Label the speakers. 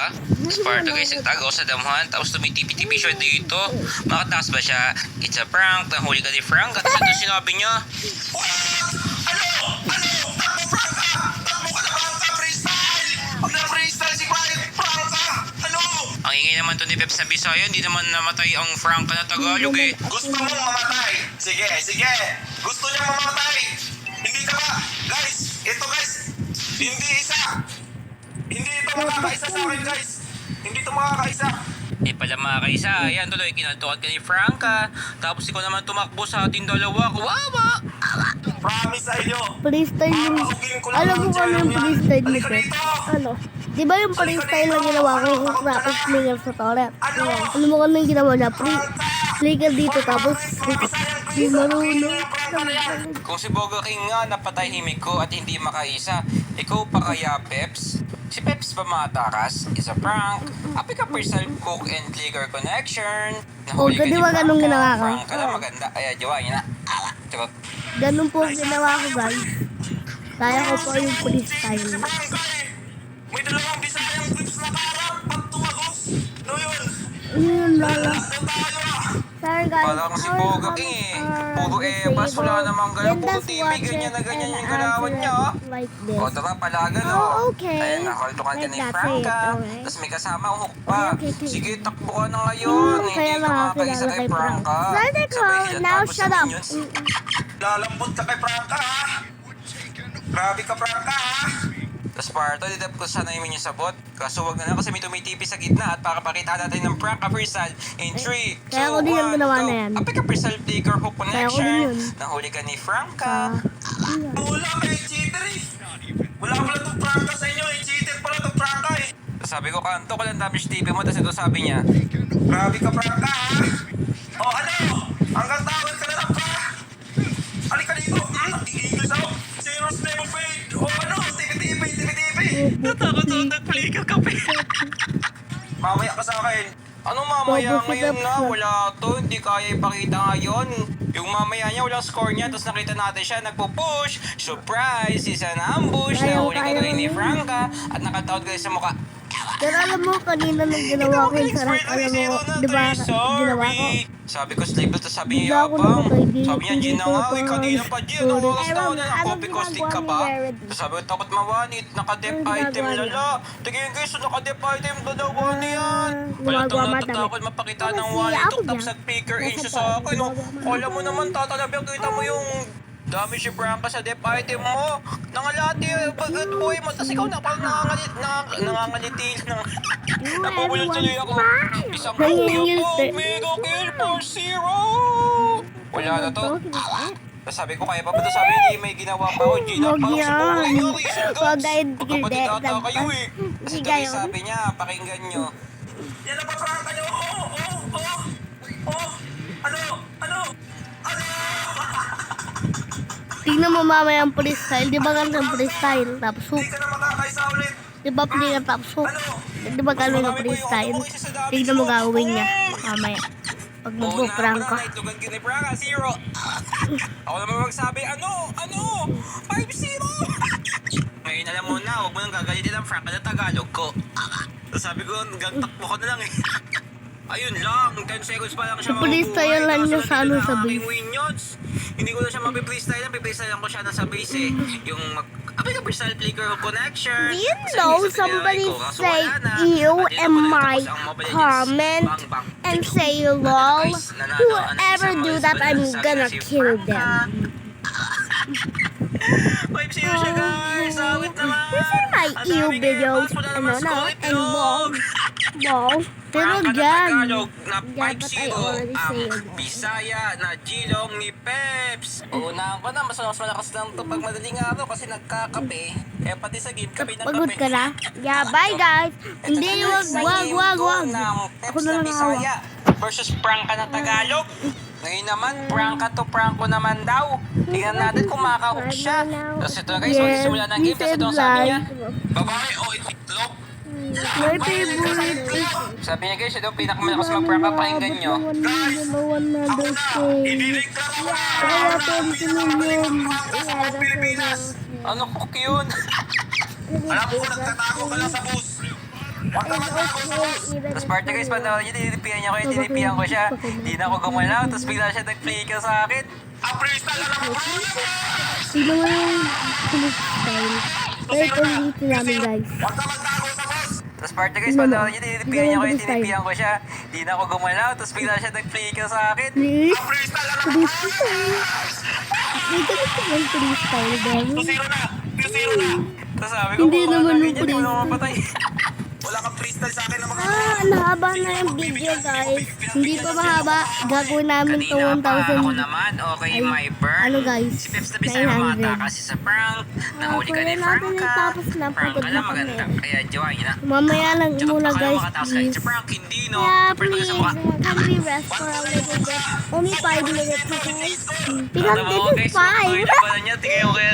Speaker 1: ba? Sparta guys, nagtago sa damuhan, tapos tumitipi-tipi siya dito. Makatakas ba siya? It's a prank, nahuli ka ni Frank, at ito sinabi niya. Ang ingay naman to ni Peps na Bisaya, hindi naman namatay ang Frank na Tagalog eh.
Speaker 2: Gusto mong mamatay? Sige, sige. Gusto niya mamatay. Hindi ka ba? Guys, ito guys. Hindi isa. Hindi ito makakaisa sa akin guys. Hindi ito makakaisa.
Speaker 1: Pala mga kaisa, ayan tuloy, kinaltukan ka ni Franka. Tapos ikaw naman tumakbo sa ating dalawa. Kawawa!
Speaker 2: Promise sa inyo.
Speaker 3: Freestyle yung... Alam mo kung ano yung freestyle ni Pep? Ano? Di ba yung freestyle na ginawa ko yung rapid flinger sa torrent? Alam mo kung ano yung ginawa niya? Flicker dito tapos di marunong.
Speaker 1: Kung si Bogo King nga napatahimik ko at hindi makaisa, ikaw pa kaya Peps? Si Peps ba matakas? Is a prank? Api ka per self-cook and clicker connection? Nahuli ka ni
Speaker 3: di ba ganun
Speaker 1: Franka?
Speaker 3: ginawa ko?
Speaker 1: Frank ka na maganda. Ay, jawa niya na. Charot.
Speaker 3: Ganun po ang ginawa ko guys. Kaya ko po yung freestyle.
Speaker 2: May dalawang Bisayang clips na karap. Pag tumagos. No yun.
Speaker 3: Yun lala. Sorry guys.
Speaker 1: Parang si Bogo King eh. Puro ebas, wala namang galaw. Puro TV, ganyan na ganyan yung galawan niya oh.
Speaker 3: Like this.
Speaker 1: O, tara, palagan o.
Speaker 3: Oh, okay.
Speaker 1: Ayan, nakaltukan ka
Speaker 3: Like
Speaker 1: ni
Speaker 3: that,
Speaker 1: Franka.
Speaker 3: alright.
Speaker 1: Tapos may kasama ang hook pa.
Speaker 3: Okay.
Speaker 1: Sige, takbo ka na ngayon.
Speaker 3: Kaya
Speaker 1: Hindi ka makakaisa
Speaker 3: makakilala
Speaker 1: kay
Speaker 3: kay
Speaker 1: Franka.
Speaker 3: Frank.
Speaker 1: Sabay sila
Speaker 3: Now
Speaker 1: tapos
Speaker 3: shut
Speaker 1: sa
Speaker 3: up.
Speaker 1: minions.
Speaker 2: Lalambot ka kay Franka ha. Grabe ka Franka ha.
Speaker 1: Tapos Sparta, didap ko sana yung minions sa bot. Kaso wag na lang kasi may tumitipi sa gitna. At para pakita natin ng Franka Persal in 3, 2, 1,
Speaker 3: Kaya ko din yung ginawa na yan.
Speaker 1: Api ka Persal taker hook
Speaker 3: Kaya ko din
Speaker 1: connection.
Speaker 3: yun.
Speaker 1: Nahuli ka ni Franka.
Speaker 2: Wala kayo cheater eh. Wala pala itong Franka sa inyo eh. Cheater pala itong Franka eh.
Speaker 1: Tapos sabi ko, kanto ko lang damage TV mo. Tapos ito sabi niya,
Speaker 2: Grabe ka Franka ha. O ano? Hanggang tawad ka na lang pa. Halika dito. Nag-i-English ako. Zero's never fade. O ano? Tipi-tipi.
Speaker 1: natakot ako nag-flicker ka
Speaker 2: Mamaya ka sa akin.
Speaker 1: Ano mamaya
Speaker 3: Bobo si
Speaker 1: ngayon
Speaker 3: Peps,
Speaker 1: na?
Speaker 3: ah.
Speaker 1: Wala to, hindi kaya ipakita ngayon. Yung mamaya niya, walang score niya, tapos nakita natin siya nagpo-push. Surprise! Isa na ambush,
Speaker 3: Ayaw,
Speaker 1: nahuli ka
Speaker 3: ayaw,
Speaker 1: doon ni
Speaker 3: ayaw.
Speaker 1: Franka, at nakataot ka sa mukha.
Speaker 3: Pero alam mo, kanina nung ginawa ko yung sarap, alam mo, di ba, ginawa ko.
Speaker 1: Sabi ko sleep, tapos sabi
Speaker 3: Bigla
Speaker 1: niya,
Speaker 3: ako
Speaker 1: Abang.
Speaker 3: namatay dito,
Speaker 1: Sabi niya, Gina nga, uy,
Speaker 3: dito,
Speaker 1: kanina pa Gina,
Speaker 3: sorry.
Speaker 1: oras na ako na,
Speaker 3: Anong
Speaker 1: copy costing ka
Speaker 3: ginagawa
Speaker 1: pa.
Speaker 3: ni Jared?
Speaker 1: Tapos sabi ko, takot mawanit, naka-dep
Speaker 3: Anong
Speaker 1: item,
Speaker 3: ginagawa niya?
Speaker 1: lala. Tingin guys, naka-dep item, dalawa niyan. Wala
Speaker 3: Gumagawa
Speaker 1: tong
Speaker 3: madami.
Speaker 1: natatakot mapakita ng
Speaker 3: Kasi
Speaker 1: wallet,
Speaker 3: ako
Speaker 1: tapos
Speaker 3: niya.
Speaker 1: nag-picker in siya
Speaker 3: Nasa
Speaker 1: sa
Speaker 3: pa,
Speaker 1: akin. Oh.
Speaker 3: gumagawa
Speaker 1: Kala mo naman, tatalabi, kita mo yung dami si Branca sa dep item mo. Nangalati, pagod boy mo. Tapos ikaw na parang nangangaliti. Nabubulol tuloy ako. Isang kuya po, mega kill for 0. Wala na to. Tapos sabi ko, kaya pa ba ito? Sabi niya, may ginawa pa ako. Gina
Speaker 3: Wag
Speaker 1: pa ako.
Speaker 3: yan.
Speaker 1: Subukan niyo, reason
Speaker 3: Wag
Speaker 1: gods.
Speaker 3: dahil
Speaker 1: Magkapatid
Speaker 3: tigil,
Speaker 1: ata kayo eh. Kasi
Speaker 3: Sige,
Speaker 1: tuloy
Speaker 3: yun.
Speaker 1: sabi niya, pakinggan niyo.
Speaker 2: Yan ang pa-Franka niyo. Ano?
Speaker 3: Tingnan mo mamaya ang freestyle, di ba ganun ang freestyle, tapos hook,
Speaker 2: Hindi ka na makakaisa ulit.
Speaker 3: di ba flicker tapos hook, di ba ganun ang freestyle, tingnan mo gagawin niya, mamaya, pag magpo-prank ka.
Speaker 1: Naitlugan kita ni Franka, 0. Ako naman magsabi, ano? 5-0. Ngayon alam mo na, huwag mo nang gagalitin ang Franka na Tagalog ko. Tapos sabi ko, hanggang takbo ko na lang eh. Ayun lang, 10 seconds pa lang siya
Speaker 3: Freestyle lang niya sa ano, sa
Speaker 1: aking
Speaker 3: base.
Speaker 1: minions. Hindi ko na siya mapipreestyle, pipreestyle ko siya na sa base eh. Yung abi ka freestyle flicker connection.
Speaker 3: Do you
Speaker 1: Kasi
Speaker 3: know
Speaker 1: hindi sa
Speaker 3: somebody
Speaker 1: pinalay ko, kaso
Speaker 3: say
Speaker 1: wala na.
Speaker 3: ew
Speaker 1: At yun
Speaker 3: in
Speaker 1: ako
Speaker 3: my
Speaker 1: nagtapos ang Mobile Legends.
Speaker 3: comment
Speaker 1: Bang, bang.
Speaker 3: and say lol? Whoever do that, I'm gonna kill them.
Speaker 1: 5-0 siya guys, awit naman.
Speaker 3: These are my
Speaker 1: Ang
Speaker 3: ew
Speaker 1: dami
Speaker 3: videos,
Speaker 1: kaya, wala naman score
Speaker 3: and
Speaker 1: itlog.
Speaker 3: ball. Pero
Speaker 1: Franka na
Speaker 3: dyan,
Speaker 1: Tagalog na
Speaker 3: Yeah, but I
Speaker 1: 5-0
Speaker 3: already
Speaker 1: ang
Speaker 3: say it.
Speaker 1: Bisaya na Gilong ni Peps. Unahan ko na, mas malakas lang ito pag madaling araw kasi nagkakape. Eh pati sa game, kape ng
Speaker 3: pagod
Speaker 1: kape.
Speaker 3: ka na? Yeah, bye guys. Hindi, wag.
Speaker 1: Ng
Speaker 3: Ako
Speaker 1: Peps
Speaker 3: na
Speaker 1: na
Speaker 3: lang
Speaker 1: Bisaya versus Franka na Tagalog. Ngayon naman, Franka to Franco naman daw. Tingnan natin kung makaka-hook siya. Tapos ito guys, magsisimula ng game. Tapos ito ang sabi niya.
Speaker 2: Babae o itlog.
Speaker 3: My favorite.
Speaker 1: Sabi niya guys, ito pinakamalakas mag-Franka. Pakinggan nyo.
Speaker 2: Idireklamo ko na.
Speaker 3: Kaya 20 million.
Speaker 2: Pilipinas.
Speaker 1: Ano hook yun?
Speaker 2: Alam ko, nagtatago ka lang sa bus. Huwag ka magtago sa boss.
Speaker 1: Tapos parte guys, panahon niya, tinitipihan niya ko yun, tinitipihan ko siya. Di na ako gumalaw, tapos bigla siya nag-flicker sa akin.
Speaker 2: Ang freestyle na naman, bro.
Speaker 3: Sino nga yung police style? Kaya ulitin namin guys.
Speaker 2: Huwag ka magtago sa boss.
Speaker 1: Tapos parte guys, panahon niya, tinitipihan niya ko yun, tinitipihan ko siya. Di na ako gumalaw, tapos bigla siya nag-flicker sa akin.
Speaker 3: Please?
Speaker 2: Ang freestyle na naman,
Speaker 3: Police style. Dito gusto mo yung police style, Demi?
Speaker 2: 2-0 na. 2-0 na.
Speaker 1: Tapos sabi ko,
Speaker 3: Hindi
Speaker 1: kung
Speaker 3: naman
Speaker 1: ano
Speaker 3: yung
Speaker 1: ganyan, di mo
Speaker 3: police.
Speaker 1: naman patay.
Speaker 2: Wala kang freestyle sa akin na mga
Speaker 3: Mahaba na yung video guys. Hindi pa mahaba. Gagawin namin to
Speaker 1: Kanina pa, ako
Speaker 3: 1,000.
Speaker 1: naman, okay,
Speaker 3: Ay,
Speaker 1: my burn.
Speaker 3: ano guys,
Speaker 1: Si Peps na bisa mga
Speaker 3: 900.
Speaker 1: kasi sa prank. Nahuli ka ni
Speaker 3: kunin natin
Speaker 1: Frank
Speaker 3: yung
Speaker 1: ka.
Speaker 3: tapos na,
Speaker 1: Prank ka
Speaker 3: pagod
Speaker 1: lang
Speaker 3: na kami.
Speaker 1: maganda. Kaya jowain na.
Speaker 3: Mamaya lang
Speaker 1: Tsaka
Speaker 3: muna
Speaker 1: baka
Speaker 3: guys,
Speaker 1: makataas ka.
Speaker 3: please.
Speaker 1: Sa prank, hindi no.
Speaker 3: Yeah,
Speaker 1: Kapag ka
Speaker 3: please.
Speaker 1: sa mukha.
Speaker 3: Can we rest for a little bit? Only 5 minutes, okay?
Speaker 1: Ano mo,
Speaker 3: Pinag
Speaker 1: guys,
Speaker 3: 5.
Speaker 1: tuloy na pala niya. Tingnan mo kaya